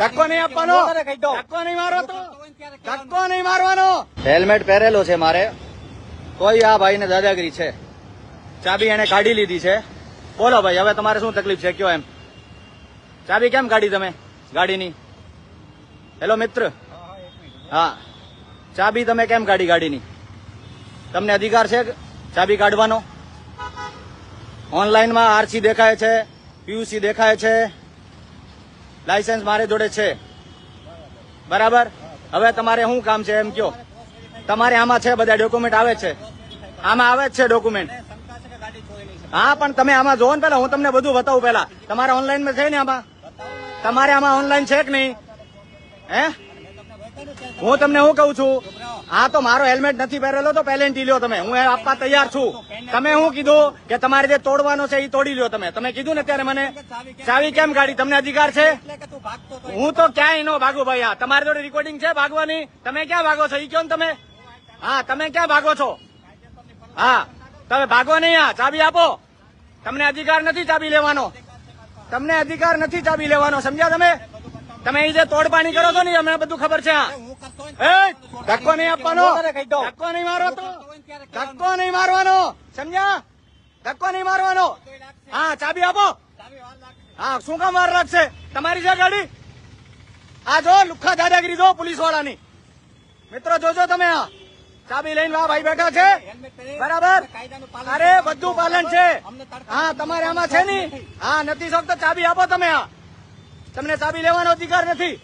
ધક્કો નહીં આપવાનો, ધક્કો નહીં મારો, તો ધક્કો નહીં મારવાનો. હેલ્મેટ પહેરેલો છે મારે, તોય આ ભાઈને દાદાગીરી છે. ચાબી એને કાઢી લીધી છે. બોલો ભાઈ, હવે તમારે શું તકલીફ છે, કયો એમ. ચાબી કેમ કાઢી તમે ગાડીની? હેલો મિત્ર, હા, ચાબી તમે કેમ કાઢી ગાડીની? તમને અધિકાર છે ચાબી કાઢવાનો? ઓનલાઈનમાં આરસી દેખાય છે, પીયુસી દેખાય છે, લાયસન્સ મારે જોડે છે, બરાબર. હવે તમારે શું કામ છે એમ કયો. તમારે આમાં છે બધા ડોક્યુમેન્ટ આવે છે, આમાં આવે જ છે ડોક્યુમેન્ટ. હા, પણ તમે આમાં જોવો ને પેલા, હું તમને બધું બતાવું પેલા. તમારે ઓનલાઈનમાં છે ને આમાં? તમારે આમાં ઓનલાઈન છે કે નહીં? હે, હું તમને શું કઉ છું? હા, તો મારો હેલ્મેટ નથી પહેરેલો તો પેલેન્ટી લ્યો તમે, હું આપવા તૈયાર છું. તમે શું કીધું કે તમારે જે તોડવાનો છે એ તોડી લ્યો. તમે કીધું ને ત્યારે મને ચાવી કેમ કાઢી? તમને અધિકાર છે? હું તો ક્યાંય નો ભાગુ ભાઈ. હા, તમારી જોડે રેકોર્ડિંગ છે ભાગવાની? તમે ક્યાં ભાગો છો એ કયો ને તમે. હા, તમે ક્યાં ભાગો છો? હા, તમે ભાગો નહીં. હા, ચાબી આપો. તમને અધિકાર નથી ચાબી લેવાનો, તમને અધિકાર નથી ચાબી લેવાનો, સમજ્યા તમે? તમે એ જે તોડપાણી કરો છો ને અમને બધું ખબર છે. ધક્કો નહીં આપવાનો, ધક્કો નહીં મારો, તો ધક્કો નહીં મારવાનો, સમજ્યા? ધક્કો નહીં મારવાનો. હા, ચાબી આપો. હા, શું કામ વાર લાગશે? તમારી છે ગાડી? આ જો લુખ્ખા દાદાગીરી જો પોલીસ વાળાની. મિત્રો જોજો તમે, આ ચાબી લઈને આ ભાઈ બેઠા છે, બરાબર? અરે બધું પાલન છે. હા, તમારે આમાં છે ને? હા, નથી શકતો. ચાબી આપો તમે. આ તમને ચાબી લેવાનો અધિકાર નથી.